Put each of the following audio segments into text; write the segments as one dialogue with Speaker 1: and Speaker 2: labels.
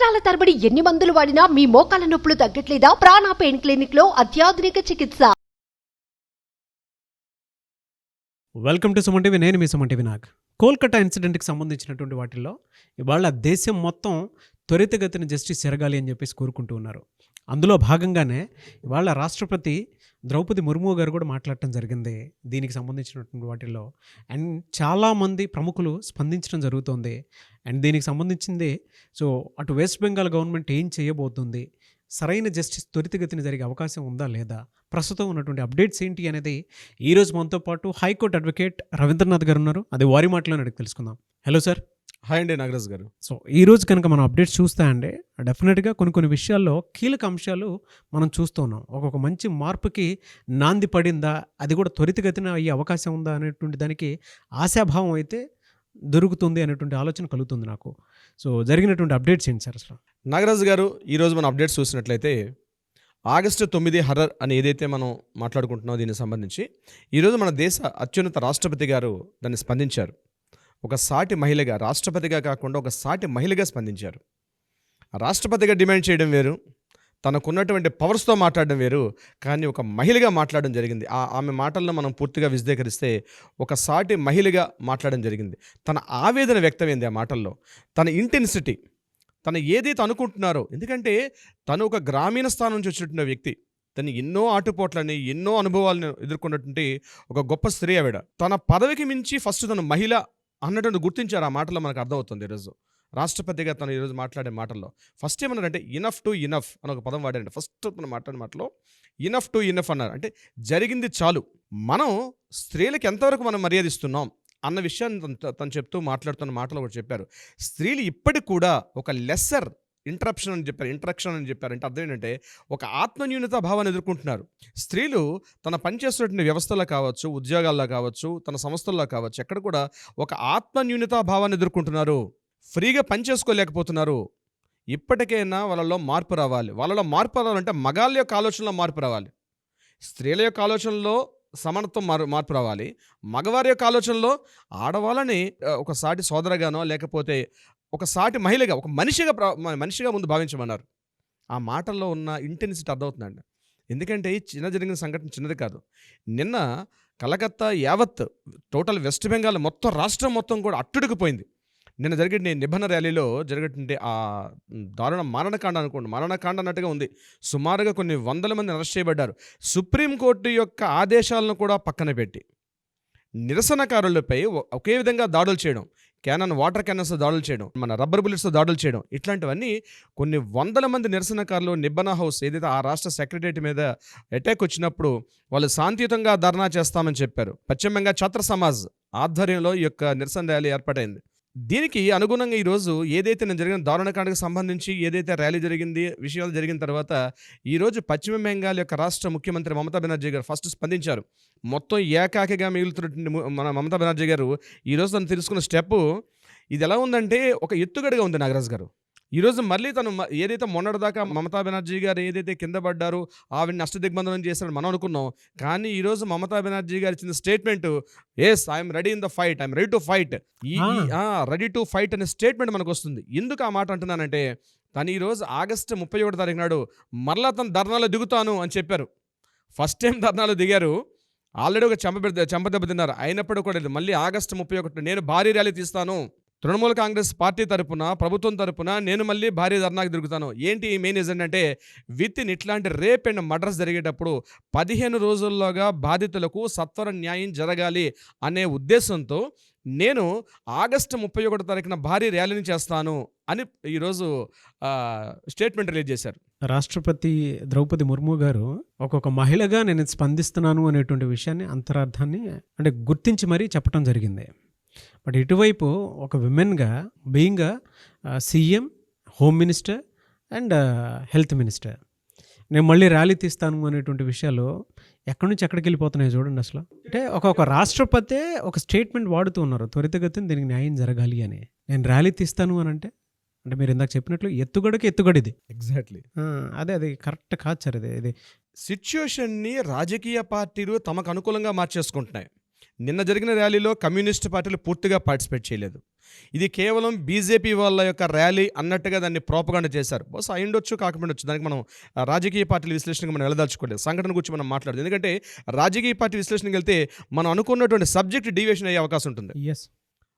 Speaker 1: సంవత్సరాల తరబడి ఎన్ని మందులు వాడినా మీ మోకాల నొప్పులు తగ్గట్లేదా? ప్రాణ పెయిన్ క్లినిక్ లో అత్యాధునిక చికిత్స.
Speaker 2: Welcome to Suman TV. నేను మీ సుమన్ టీవీ. నాకు కోల్కతా ఇన్సిడెంట్కి సంబంధించినటువంటి వాటిల్లో ఇవాళ దేశం మొత్తం త్వరితగతిన జస్టిస్ జరగాలి అని చెప్పేసి కోరుకుంటూ ఉన్నారు. అందులో భాగంగానే ఇవాళ రాష్ట్రపతి ద్రౌపది ముర్ము గారు కూడా మాట్లాడటం జరిగింది దీనికి సంబంధించినటువంటి వాటిల్లో. అండ్ చాలామంది ప్రముఖులు స్పందించడం జరుగుతుంది. అండ్ దీనికి సంబంధించింది సో అటు వెస్ట్ బెంగాల్ గవర్నమెంట్ ఏం చేయబోతుంది, సరైన జస్టిస్ త్వరితగతిన జరిగే అవకాశం ఉందా లేదా, ప్రస్తుతం ఉన్నటువంటి అప్డేట్స్ ఏంటి అనేది ఈరోజు మనతో పాటు హైకోర్టు అడ్వకేట్ రవీంద్రనాథ్ గారు ఉన్నారు. అది వారి మాటలోనే అడిగి తెలుసుకుందాం. Hello sir.
Speaker 3: హాయ్ అండి నాగరాజ్ గారు.
Speaker 2: సో ఈరోజు కనుక మనం అప్డేట్స్ చూస్తా అండి డెఫినెట్గా కొన్ని విషయాల్లో కీలక అంశాలు మనం చూస్తూ ఉన్నాం. ఒక్కొక్క మంచి మార్పుకి నాంది పడిందా, అది కూడా త్వరితగతిన అయ్యే అవకాశం ఉందా అనేటువంటి దానికి ఆశాభావం అయితే దొరుకుతుంది అనేటువంటి ఆలోచన కలుగుతుంది నాకు. సో జరిగినటువంటి అప్డేట్స్ ఏంటి సార్ అసలు?
Speaker 3: నాగరాజ్ గారు, ఈరోజు మనం అప్డేట్స్ చూసినట్లయితే ఆగస్టు 9 హర్రర్ అని ఏదైతే మనం మాట్లాడుకుంటున్నామో దీనికి సంబంధించి ఈరోజు మన దేశ అత్యున్నత రాష్ట్రపతి గారు దాన్ని స్పందించారు. ఒక సాటి మహిళగా, రాష్ట్రపతిగా కాకుండా ఒక సాటి మహిళగా స్పందించారు. రాష్ట్రపతిగా డిమాండ్ చేయడం వేరు, తనకున్నటువంటి పవర్స్తో మాట్లాడడం వేరు, కానీ ఒక మహిళగా మాట్లాడడం జరిగింది. ఆమె మాటల్లో మనం పూర్తిగా విశదీకరిస్తే ఒక సాటి మహిళగా మాట్లాడడం జరిగింది. తన ఆవేదన వ్యక్తమైంది ఆ మాటల్లో, తన ఇంటెన్సిటీ, తను ఏదైతే అనుకుంటున్నారో. ఎందుకంటే తను ఒక గ్రామీణ స్థానం నుంచి వచ్చినటువంటి వ్యక్తి, తను ఎన్నో ఆటుపోట్లని, ఎన్నో అనుభవాలను ఎదుర్కొన్నటువంటి ఒక గొప్ప స్త్రీ ఆవిడ. తన పదవికి మించి ఫస్ట్ తను మహిళ అన్నట్టు గుర్తించారు. ఆ మాటలో మనకు అర్థమవుతుంది. ఈరోజు రాష్ట్రపతిగా తను ఈరోజు మాట్లాడే మాటల్లో ఫస్ట్ ఏమన్నారంటే ఇనఫ్ టు ఇనఫ్ అని ఒక పదం వాడారంటే. ఫస్ట్ తను మాట్లాడే మాటలో ఇనఫ్ టు ఇనఫ్ అన్నారు. అంటే జరిగింది చాలు, మనం స్త్రీలకు ఎంతవరకు మనం మర్యాద ఇస్తున్నాం అన్న విషయాన్ని తను చెప్తూ మాట్లాడుతున్న మాటలో ఒకటి చెప్పారు. స్త్రీలు ఇప్పటికి కూడా ఒక లెస్సర్ ఇంట్రప్షన్ అని చెప్పారు. అంటే అర్థం ఏంటంటే ఒక ఆత్మన్యూనతా భావాన్ని ఎదుర్కొంటున్నారు. స్త్రీలు తన పనిచేస్తున్నటువంటి వ్యవస్థలో కావచ్చు, ఉద్యోగాల్లో కావచ్చు, తన సంస్థల్లో కావచ్చు, ఎక్కడ కూడా ఒక ఆత్మన్యూనతా భావాన్ని ఎదుర్కొంటున్నారు. ఫ్రీగా పనిచేసుకోలేకపోతున్నారు. ఇప్పటికైనా వాళ్ళలో మార్పు రావాలి. వాళ్ళలో మార్పు రావాలంటే మగాళ్ళ యొక్క ఆలోచనలో మార్పు రావాలి, స్త్రీల యొక్క ఆలోచనలో సమానత్వం మార్పు రావాలి, మగవారి యొక్క ఆలోచనలో ఆడవాళ్ళని ఒక సాటి సోదరగానో లేకపోతే ఒక సాటి మహిళగా, ఒక మనిషిగా ముందు భావించమన్నారు. ఆ మాటల్లో ఉన్న ఇంటెన్సిటీ అర్థమవుతుందండి. ఎందుకంటే జరిగిన సంఘటన చిన్నది కాదు. నిన్న కలకత్తా యావత్ టోటల్ వెస్ట్ బెంగాల్ మొత్తం రాష్ట్రం మొత్తం కూడా అట్టుడికిపోయింది. నిన్న జరిగే నిబంధన ర్యాలీలో జరిగేటువంటి ఆ దారుణ మారణకాండ అనుకోండి, మారణకాండ అన్నట్టుగా ఉంది. సుమారుగా కొన్ని వందల మంది అరెస్ట్ చేయబడ్డారు. సుప్రీంకోర్టు యొక్క ఆదేశాలను కూడా పక్కన పెట్టి నిరసనకారులపై ఒకే విధంగా దాడులు చేయడం, వాటర్ క్యానన్స్తో దాడులు చేయడం, మన రబ్బర్ బుల్లెట్స్తో దాడులు చేయడం, ఇట్లాంటివన్నీ కొన్ని వందల మంది నిరసనకారులు నిబ్బనా హౌస్ ఏదైతే ఆ రాష్ట్ర సెక్రటరియట్ మీద అటాక్ వచ్చినప్పుడు వాళ్ళు శాంతియుతంగా ధర్నా చేస్తామని చెప్పారు. పశ్చిమ బెంగాల్ ఛాత్ర సమాజ్ ఆధ్వర్యంలో ఈ యొక్క నిరసన ర్యాలీ ఏర్పాటైంది. దీనికి అనుగుణంగా ఈరోజు ఏదైతే నేను జరిగిన దారుణకాండకు సంబంధించి ఏదైతే ర్యాలీ జరిగింది, విషయాలు జరిగిన తర్వాత ఈరోజు పశ్చిమ బెంగాల్ యొక్క రాష్ట్ర ముఖ్యమంత్రి మమతా బెనర్జీ గారు ఫస్ట్ స్పందించారు. మొత్తం ఏకాకిగా మిగులుతున్నటువంటి మన మమతా బెనర్జీ గారు ఈరోజు తను తెలుసుకున్న స్టెప్ ఇది ఎలా ఉందంటే ఒక ఎత్తుగడగా ఉంది నాగరాజ్ గారు. ఈరోజు మళ్ళీ తను ఏదైతే మొన్నటిదాకా మమతా బెనర్జీ గారు ఏదైతే కింద పడ్డారో ఆవిడని అష్టదిగ్బంధనం చేశారని మనం అనుకున్నాం. కానీ ఈరోజు మమతా బెనర్జీ గారు ఇచ్చిన statement, yes I'm ready in the fight, I'm ready to fight, ready to fight అనే స్టేట్మెంట్ మనకు వస్తుంది. ఎందుకు ఆ మాట అంటున్నానంటే తను ఈరోజు ఆగస్టు 31 తారీఖు నాడు మరలా తను ధర్నాలో దిగుతాను అని చెప్పారు. ఫస్ట్ టైం ధర్నాలో దిగారు, ఆల్రెడీ ఒక చెంపదెబ్బ తిన్నారు. అయినప్పుడు కూడా మళ్ళీ ఆగస్టు 31 నేను భారీ ర్యాలీ తీస్తాను, తృణమూల్ కాంగ్రెస్ పార్టీ తరపున, ప్రభుత్వం తరపున నేను మళ్ళీ భారీ ధర్నాకు తిరుగుతాను. ఏంటి మెయిన్ ఏజెండా అంటే విత్ ఇన్ ఇట్లాంటి రేప్ అండ్ మర్డర్స్ జరిగేటప్పుడు 15 రోజుల్లోగా బాధితులకు సత్వర న్యాయం జరగాలి అనే ఉద్దేశంతో నేను ఆగస్టు 31 తారీఖున భారీ ర్యాలీని చేస్తాను అని ఈరోజు స్టేట్మెంట్ రిలీజ్ చేశారు.
Speaker 2: రాష్ట్రపతి ద్రౌపది ముర్ము గారు ఒక్కొక్క మహిళగా నేను స్పందిస్తున్నాను అనేటువంటి విషయాన్ని, అంతరార్థాన్ని అంటే గుర్తించి మరీ చెప్పడం జరిగింది. బట్ ఇటువైపు ఒక విమెన్గా being CM, home minister and health minister నేను మళ్ళీ ర్యాలీ తీస్తాను అనేటువంటి విషయాలు ఎక్కడి నుంచి ఎక్కడికి వెళ్ళిపోతున్నాయి చూడండి. అసలు అంటే ఒక రాష్ట్రపతి ఒక స్టేట్మెంట్ వాడుతూ ఉన్నారు, త్వరితగతిన దీనికి న్యాయం జరగాలి అని. నేను ర్యాలీ తీస్తాను అని అంటే మీరు ఇందాక చెప్పినట్లు ఎత్తుగడ ఇది
Speaker 3: ఎగ్జాక్ట్లీ
Speaker 2: అది కరెక్ట్ కాదు సార్. ఇది
Speaker 3: సిచ్యుయేషన్ని రాజకీయ పార్టీలు తమకు అనుకూలంగా మార్చేసుకుంటున్నాయి. నిన్న జరిగిన ర్యాలీలో కమ్యూనిస్ట్ పార్టీలు పూర్తిగా పార్టిసిపేట్ చేయలేదు. ఇది కేవలం బీజేపీ వాళ్ళ యొక్క ర్యాలీ అన్నట్టుగా దాన్ని ప్రోపగాండా చేశారు. బహుశా అయ్యుండొచ్చు, కాకపోవచ్చు. దానికి మనం రాజకీయ పార్టీల విశ్లేషణగా మనం వెళ్ళదలుచుకోలేదు. సంఘటన గురించి మనం మాట్లాడదు. ఎందుకంటే రాజకీయ పార్టీ విశ్లేషణకి వెళ్తే మనం అనుకున్నటువంటి సబ్జెక్ట్ డీవియేషన్ అయ్యే అవకాశం ఉంటుంది.
Speaker 2: ఎస్.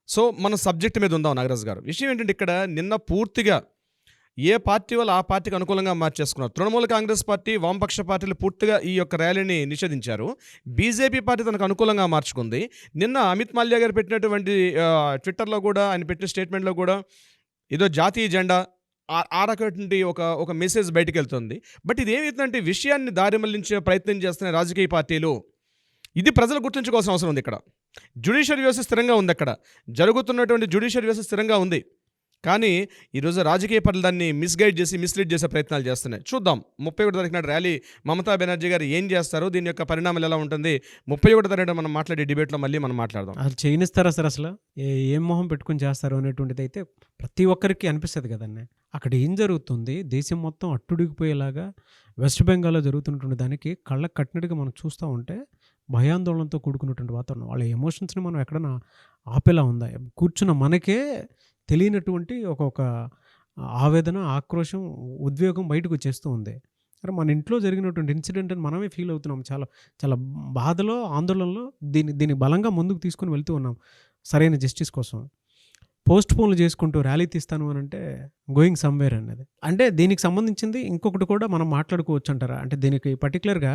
Speaker 3: సో మన సబ్జెక్ట్ మీద ఉందాం నాగరాజు గారు. విషయం ఏంటంటే ఇక్కడ నిన్న పూర్తిగా ఏ పార్టీ వాళ్ళు ఆ పార్టీకి అనుకూలంగా మార్చేసుకున్నారు. తృణమూల కాంగ్రెస్ పార్టీ, వామపక్ష పార్టీలు పూర్తిగా ఈ యొక్క ర్యాలీని నిషేధించారు. బీజేపీ పార్టీ తనకు అనుకూలంగా మార్చుకుంది. నిన్న అమిత్ మాల్యా గారు పెట్టినటువంటి ట్విట్టర్లో కూడా, ఆయన పెట్టిన స్టేట్మెంట్లో కూడా ఏదో జాతీయ జెండా ఆ రకమైనటువంటి ఒక మెసేజ్ బయటకు వెళ్తుంది. బట్ ఇది ఏమవుతుందంటే విషయాన్ని దారి మళ్లించే ప్రయత్నం చేస్తున్న రాజకీయ పార్టీలు, ఇది ప్రజలు గుర్తుంచుకోవాల్సిన అవసరం ఉంది. ఇక్కడ జ్యుడిషియల్ వ్యవస్థ స్థిరంగా ఉంది. అక్కడ జరుగుతున్నటువంటి జ్యుడిషియల్ వ్యవస్థ స్థిరంగా ఉంది. కానీ ఈరోజు రాజకీయ పార్టీలు దాన్ని మిస్గైడ్ చేసి మిస్లీడ్ చేసే ప్రయత్నాలు చేస్తున్నాయి. చూద్దాం 31 తారీఖు నాడు ర్యాలీ మమతా బెనర్జీ గారు ఏం చేస్తారు, దీని యొక్క పరిణామాలు ఎలా ఉంటుంది, 31 తారీఖు మనం మాట్లాడే డిబేట్లో మళ్ళీ మనం మాట్లాడదాం.
Speaker 2: అది చేయనిస్తారా సార్? అసలు ఏం మొహం పెట్టుకుని చేస్తారు అనేటువంటిది అయితే ప్రతి ఒక్కరికి అనిపిస్తుంది కదండి. అక్కడ ఏం జరుగుతుంది, దేశం మొత్తం అట్టుడిగిపోయేలాగా వెస్ట్ బెంగాల్లో జరుగుతున్నటువంటి దానికి కళ్ళకు కట్టినట్టుగా మనం చూస్తూ ఉంటే భయాందోళనతో కూడుకున్నటువంటి వాతావరణం. వాళ్ళ ఎమోషన్స్ని మనం ఎక్కడన్నా ఆపేలా ఉందా? కూర్చున్న మనకే తెలియనటువంటి ఒక ఆవేదన, ఆక్రోశం, ఉద్వేగం బయటకు వచ్చేస్తూ ఉంది. అరే మన ఇంట్లో జరిగినటువంటి ఇన్సిడెంట్ అని మనమే ఫీల్ అవుతున్నాం. చాలా చాలా బాధలో, ఆందోళనలో దీన్ని బలంగా ముందుకు తీసుకొని వెళ్తూ ఉన్నాం సరైన జస్టిస్ కోసం. పోస్ట్ పోన్లు చేసుకుంటూ ర్యాలీ తీస్తాను అని అంటే గోయింగ్ సమ్వేర్ అనేది. అంటే దీనికి సంబంధించింది ఇంకొకటి కూడా మనం మాట్లాడుకోవచ్చు అంటారా? అంటే దీనికి పర్టికులర్గా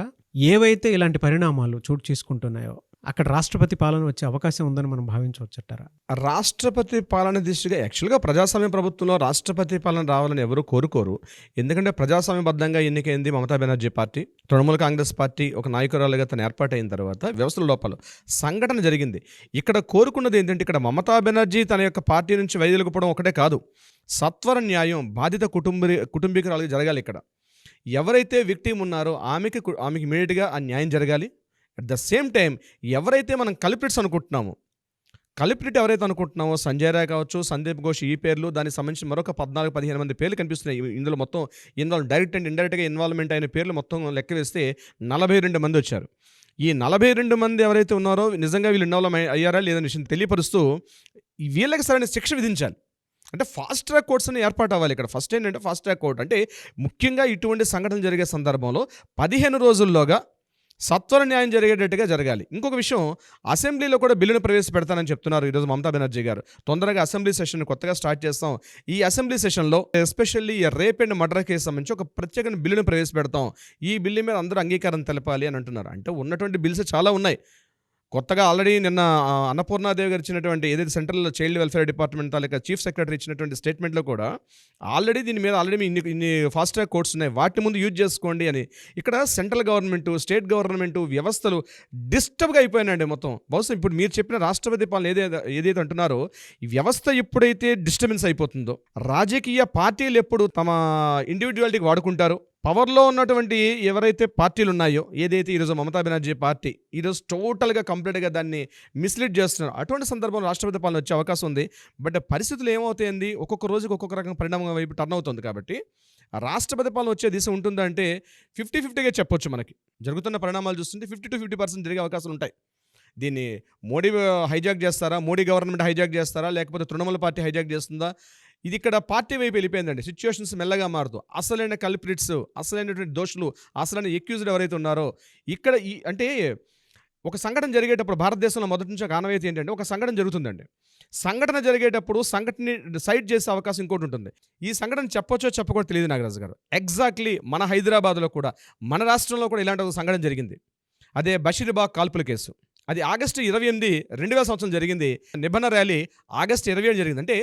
Speaker 2: ఏవైతే ఇలాంటి పరిణామాలు చోటు చేసుకుంటున్నాయో అక్కడ రాష్ట్రపతి పాలన వచ్చే అవకాశం ఉందని మనం భావించవచ్చంటారా?
Speaker 3: రాష్ట్రపతి పాలన దిశగా యాక్చువల్గా ప్రజాస్వామ్య ప్రభుత్వంలో రాష్ట్రపతి పాలన రావాలని ఎవరు కోరుకోరు. ఎందుకంటే ప్రజాస్వామ్యబద్ధంగా ఎన్నికైంది మమతా బెనర్జీ పార్టీ. తృణమూల కాంగ్రెస్ పార్టీ ఒక నాయకురాలుగా తను ఏర్పాటైన తర్వాత వ్యవస్థల లోపల సంఘటన జరిగింది. ఇక్కడ కోరుకున్నది ఏంటంటే, ఇక్కడ మమతా బెనర్జీ తన యొక్క పార్టీ నుంచి వైదొలగిపోవడం ఒకటే కాదు, సత్వర న్యాయం బాధిత కుటుంబీకురాలకు జరగాలి. ఇక్కడ ఎవరైతే విక్టిమ్ ఉన్నారో ఆమెకి ఇమీడియట్గా ఆ న్యాయం జరగాలి. అట్ ద సేమ్ టైం ఎవరైతే మనం కల్ప్రిట్స్ అనుకుంటున్నామో, ఎవరైతే అనుకుంటున్నామో సంజయ్ రాయ్ కావచ్చు, సందీప్ ఘోష్, ఈ పేర్లు, దానికి సంబంధించి మరొక 14-15 మంది పేర్లు కనిపిస్తున్నాయి. ఇందులో మొత్తం డైరెక్ట్ అండ్ ఇండైరెక్ట్గా ఇన్వాల్వ్మెంట్ అయిన పేర్లు మొత్తం లెక్క వేస్తే 42 మంది వచ్చారు. ఈ 42 మంది ఎవరైతే ఉన్నారో నిజంగా వీళ్ళు ఇన్వాల్వ్ అయ్యారా లేదని విషయం తెలియపరుస్తూ వీళ్ళకి సరైన శిక్ష విధించాలి. అంటే ఫాస్ట్ ట్రాక్ కోర్ట్స్ అని ఏర్పాటు అవ్వాలి. ఇక్కడ ఫస్ట్ ఏంటంటే ఫాస్ట్ ట్రాక్ కోర్ట్ అంటే ముఖ్యంగా ఇటువంటి సంఘటనలు జరిగే సందర్భంలో 15 రోజుల్లోగా సత్వర న్యాయం జరిగేటట్టుగా జరగాలి. ఇంకొక విషయం, అసెంబ్లీలో కూడా బిల్లును ప్రవేశపెడతానని చెప్తున్నారు ఈరోజు మమతా బెనర్జీ గారు. తొందరగా అసెంబ్లీ సెషన్ కొత్తగా స్టార్ట్ చేస్తాం. ఈ అసెంబ్లీ సెషన్లో especially rape and murder case సంబంధించి ఒక ప్రత్యేక బిల్లును ప్రవేశపెడతాం. ఈ బిల్లు మీద అందరూ అంగీకారం తెలపాలి అని అంటున్నారు. అంటే ఉన్నటువంటి బిల్స్ చాలా ఉన్నాయి. కొత్తగా ఆల్రెడీ నిన్న అన్నపూర్ణాదేవి గారు ఇచ్చినటువంటి ఏదైతే సెంట్రల్ చైల్డ్ వెల్ఫేర్ డిపార్ట్మెంట్ తాలూకా చీఫ్ సెక్రటరీ ఇచ్చినటువంటి స్టేట్మెంట్లో కూడా ఆల్రెడీ దీని మీద ఇన్ని ఫాస్ట్ ట్రాక్ కోర్ట్స్ ఉన్నాయి, వాటి ముందు యూజ్ చేసుకోండి అని. ఇక్కడ సెంట్రల్ గవర్నమెంటు, స్టేట్ గవర్నమెంటు వ్యవస్థలు డిస్టర్బ్గా అయిపోయినాయండి మొత్తం. బహుశా ఇప్పుడు మీరు చెప్పిన రాష్ట్రపతి పాలన ఏదైతే అంటున్నారో, ఈ వ్యవస్థ ఎప్పుడైతే డిస్టర్బెన్స్ అయిపోతుందో, రాజకీయ పార్టీలు ఎప్పుడు తమ ఇండివిజువాలిటీకి వాడుకుంటారో, పవర్లో ఉన్నటువంటి ఎవరైతే పార్టీలు ఉన్నాయో, ఏదైతే ఈరోజు మమతా బెనర్జీ పార్టీ ఈరోజు టోటల్గా కంప్లీట్గా దాన్ని మిస్లీడ్ చేస్తున్నారు. అటువంటి సందర్భంలో రాష్ట్రపతి పాలన వచ్చే అవకాశం ఉంది. బట్ పరిస్థితులు ఏమవుతాయండి, ఒక్కొక్క రోజుకి ఒక్కొక్క రకం పరిణామం వైపు టర్న్ అవుతుంది. కాబట్టి రాష్ట్రపతి పాలన వచ్చే దిశ ఉంటుందా అంటే 50-50గా చెప్పొచ్చు. మనకి జరుగుతున్న పరిణామాలు చూస్తుంటే 50-50% జరిగే అవకాశాలు ఉంటాయి. దీన్ని మోడీ హైజాక్ చేస్తారా, మోడీ గవర్నమెంట్ హైజాక్ చేస్తారా, లేకపోతే తృణమూల పార్టీ హైజాక్ చేస్తుందా? ఇది ఇక్కడ పార్టీ వైపు వెళ్ళిపోయిందండి. సిచ్యువేషన్స్ మెల్లగా మారుతూ అసలైన కల్ప్రిట్స్, అసలైనటువంటి దోషులు, అసలైన ఎక్యూజ్డ్ ఎవరైతే ఉన్నారో ఇక్కడ అంటే ఒక సంఘటన జరిగేటప్పుడు భారతదేశంలో మొదటి నుంచి ఒక ఆనవాయితీ ఏంటంటే, ఒక సంఘటన జరుగుతుందండి, సంఘటన జరిగేటప్పుడు సంఘటనని సైడ్ చేసే అవకాశం ఇంకోటి ఉంటుంది. ఈ సంఘటన చెప్పొచ్చో చెప్పకూడదు తెలియదు నాగరాజు గారు. ఎగ్జాక్ట్లీ మన హైదరాబాద్లో కూడా, మన రాష్ట్రంలో కూడా ఇలాంటి ఒక సంఘటన జరిగింది. అదే బషీర్బాగ్ కాల్పుల కేసు. అది ఆగస్టు 28, 2000 సంవత్సరం జరిగింది. నిబంధన ర్యాలీ ఆగస్టు 27 జరిగింది. అంటే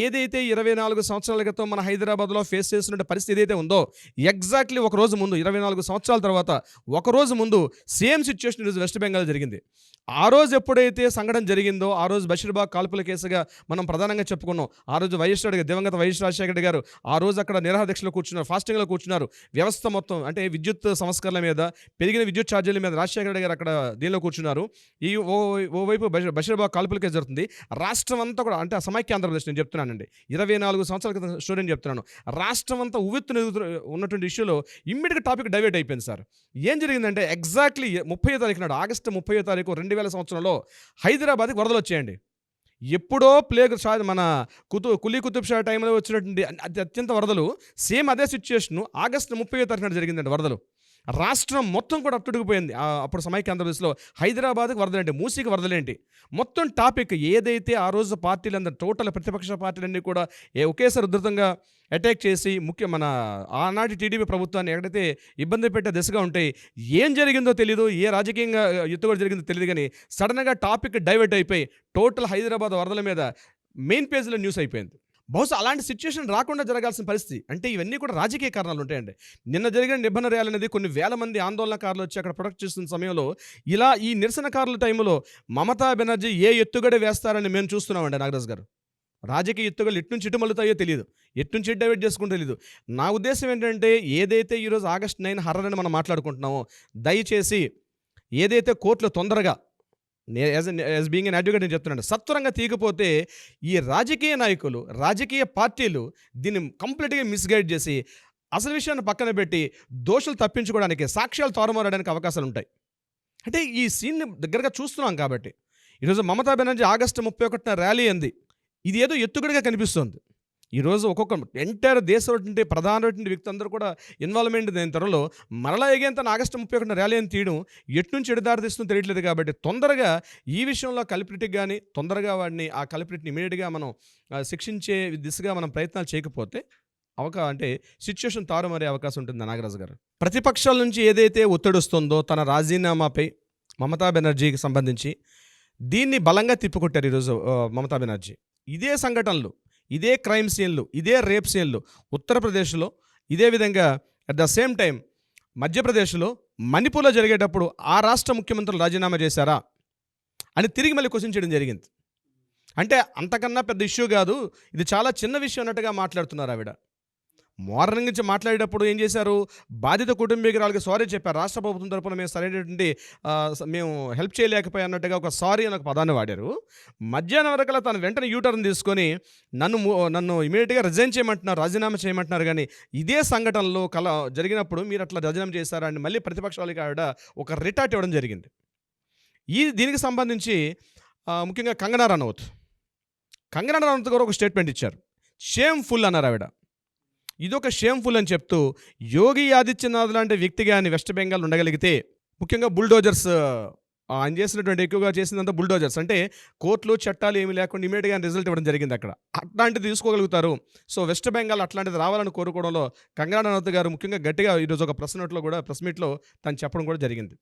Speaker 3: ఏదైతే 24 సంవత్సరాల క్రితం మన హైదరాబాద్లో ఫేస్ చేస్తున్న పరిస్థితి ఏదైతే ఉందో, ఎగ్జాక్ట్లీ ఒక రోజు ముందు, 24 సంవత్సరాల తర్వాత ఒక రోజు ముందు సేమ్ సిచ్యువేషన్ ఈరోజు వెస్ట్ బెంగాల్ జరిగింది. ఆ రోజు ఎప్పుడైతే సంఘటన జరిగిందో, ఆ రోజు బషీర్బాగ్ కాల్పుల కేసుగా మనం ప్రధానంగా చెప్పుకున్నాం. ఆ రోజు దివంగత వైఎస్ రాజశేఖర గారు ఆ రోజు అక్కడ నిరాహారదీక్షలో కూర్చున్నారు, ఫాస్టింగ్లో కూర్చున్నారు. వ్యవస్థ మొత్తం అంటే విద్యుత్ సంస్కరణల మీద, పెరిగిన విద్యుత్ ఛార్జీల మీద రాజశేఖర గారు అక్కడ దీనిలో కూర్చున్నారు. ఈ ఓవైపు బషీర్బాగ్ కాల్పుల కేసు జరుగుతుంది. రాష్ట్రం అంతా కూడా, అంటే సమైక్య ఆంధ్రప్రదేశ్ నేను చెప్తున్నానండి, 24 సంవత్సరాల క్రితం స్టోరీ చెప్తున్నాను. రాష్ట్రం అంతా ఉవ్వెత్తున ఉన్నటువంటి ఇష్యూలో ఇమ్మీడియట్గా టాపిక్ డైవర్ట్ అయిపోయింది సార్. ఏం జరిగిందంటే ఎగ్జాక్ట్లీ 30వ తారీఖు నాడు, ఆగస్టు 30వ తారీఖు 2000 సంవత్సరంలో హైదరాబాద్కి వరదలు వచ్చాయండి. ఎప్పుడో ప్లేగ్ మన కులీ కుతుబ్ షా టైంలో వచ్చినటువంటి అత్యంత వరదలు సేమ్ అదే సిచ్యుయేషన్ ఆగస్టు 30వ తారీఖున జరిగిందండి వరదలు. రాష్ట్రం మొత్తం కూడా అట్టుడికిపోయింది. అప్పుడు సమైక్య ఆంధ్రప్రదేశ్లో హైదరాబాద్కి వరదలేంటి, మూసీకి వరదలేంటి, మొత్తం టాపిక్ ఏదైతే ఆ రోజు పార్టీలందరూ టోటల్ ప్రతిపక్ష పార్టీలన్నీ కూడా ఒకేసారి ఉధృతంగా అటాక్ చేసి మన ఆనాటి టీడీపీ ప్రభుత్వాన్ని ఎక్కడైతే ఇబ్బంది పెట్టే దిశగా ఉంటాయి, ఏం జరిగిందో తెలియదు, ఏ రాజకీయంగా ఎత్తుగడ జరిగిందో తెలియదు, కానీ సడన్గా టాపిక్ డైవర్ట్ అయిపోయి టోటల్ హైదరాబాద్ వరదల మీద మెయిన్ పేజ్లో న్యూస్ అయిపోయింది. బహుశా అలాంటి సిచ్యువేషన్ రాకుండా జరగాల్సిన పరిస్థితి. అంటే ఇవన్నీ కూడా రాజకీయ కారణాలు ఉంటాయండి. నిన్న జరిగిన నిబంధన ర్యాలీ అనేది కొన్ని వేల మంది ఆందోళనకారులు వచ్చి అక్కడ ప్రొటెక్ట్ చేస్తున్న సమయంలో ఇలా ఈ నిరసనకారుల టైంలో మమతా బెనర్జీ ఏ ఎత్తుగడ వేస్తారని మేము చూస్తున్నామండి. నాగరాజు గారు, రాజకీయ ఎత్తుగడలు ఎట్నుంచి ఇటు మళ్ళుతాయో తెలియదు, ఎట్నుంచి డైవర్ట్ చేసుకుంటూ తెలియదు. నా ఉద్దేశం ఏంటంటే ఏదైతే ఈరోజు ఆగస్టు 9 హర్రర్ అని మనం మాట్లాడుకుంటున్నామో, దయచేసి ఏదైతే కోర్టులో తొందరగా యాజ్ బీయింగ్ ఎన్ అడ్వకేట్ నేను చెప్తున్నాను, సత్వరంగా తీయకపోతే ఈ రాజకీయ నాయకులు, రాజకీయ పార్టీలు దీన్ని కంప్లీట్గా మిస్గైడ్ చేసి అసలు విషయాన్ని పక్కన పెట్టి దోషులు తప్పించుకోవడానికి, సాక్ష్యాలు తారుమారడానికి అవకాశాలు ఉంటాయి. అంటే ఈ సీన్ని దగ్గరగా చూస్తున్నాం కాబట్టి ఈరోజు మమతా బెనర్జీ ఆగస్టు 31న ర్యాలీ అంది. ఇది ఏదో ఎత్తుగడగా కనిపిస్తుంది. ఈరోజు ఒక్కొక్క ఎంటైర్ దేశం ప్రధానటువంటి వ్యక్తి అందరూ కూడా ఇన్వాల్వ్మెంట్ అయిన త్వరలో మరలా ఎగేంత ఆగస్టు 31 ర్యాలీ అని తీయడం ఎట్నుంచి ఎడదారి తీస్తుందో తెలియట్లేదు. కాబట్టి తొందరగా ఈ విషయంలో కల్ప్రిట్కి కానీ తొందరగా వాడిని ఆ కల్ప్రిట్ని ఇమీడియట్గా మనం శిక్షించే దిశగా మనం ప్రయత్నాలు చేయకపోతే అంటే సిచ్యువేషన్ తారుమారే అవకాశం ఉంటుంది. నాగరాజు గారు, ప్రతిపక్షాల నుంచి ఏదైతే ఒత్తిడి వస్తుందో తన రాజీనామాపై మమతా బెనర్జీకి సంబంధించి దీన్ని బలంగా తిప్పికొట్టారు ఈరోజు మమతా బెనర్జీ. ఇదే సంఘటనలు, ఇదే క్రైమ్ సీన్లు, ఇదే రేప్ సీన్లు ఉత్తరప్రదేశ్లో, ఇదే విధంగా అట్ ద సేమ్ టైం మధ్యప్రదేశ్లో, మణిపూర్లో జరిగేటప్పుడు ఆ రాష్ట్ర ముఖ్యమంత్రులు రాజీనామా చేశారా అని తిరిగి మళ్ళీ క్వశ్చన్ చేయడం జరిగింది. అంటే అంతకన్నా పెద్ద ఇష్యూ కాదు, ఇది చాలా చిన్న విషయం అన్నట్టుగా మాట్లాడుతున్నారు ఆవిడ. మార్నింగ్ నుంచి మాట్లాడేటప్పుడు ఏం చేశారు, బాధిత కుటుంబీకురాలకి సారీ చెప్పారు. రాష్ట్ర ప్రభుత్వం తరపున మేము సరైనటువంటి మేము హెల్ప్ చేయలేకపోయా అన్నట్టుగా ఒక సారీ అని ఒక పదాన్ని వాడారు. మధ్యాహ్నం వరకల్లా తను వెంటనే యూటర్న్ తీసుకొని నన్ను ఇమీడియట్గా రిజైన్ చేయమంటున్నారు, రాజీనామా చేయమంటున్నారు. కానీ ఇదే సంఘటనలో జరిగినప్పుడు మీరు అట్లా రాజీనామా చేశారా అని మళ్ళీ ప్రతిపక్షాలకి ఆవిడ ఒక రిటార్ట్ ఇవ్వడం జరిగింది. దీనికి సంబంధించి ముఖ్యంగా కంగనా రనౌత్ గారు ఒక స్టేట్మెంట్ ఇచ్చారు. షేమ్ఫుల్ అన్నారు ఆవిడ. ఇదొక షేమ్ఫుల్ అని చెప్తూ యోగి ఆదిత్యనాథ్ లాంటి వ్యక్తి కానీ వెస్ట్ బెంగాల్ ఉండగలిగితే, ముఖ్యంగా బుల్డోజర్స్ ఆయన చేసినటువంటి ఎక్కువగా చేసిందంతా బుల్డోజర్స్, అంటే కోర్టులు చట్టాలు ఏమీ లేకుండా ఇమీడియట్గా రిజల్ట్ ఇవ్వడం జరిగింది. అక్కడ అట్లాంటిది తీసుకోగలుగుతారు. సో వెస్ట్ బెంగాల్ అట్లాంటిది రావాలని కోరుకోవడంలో కంగనా రనౌత్ గారు ముఖ్యంగా గట్టిగా ఈరోజు ఒక ప్రెస్ మీట్లో తను చెప్పడం కూడా జరిగింది.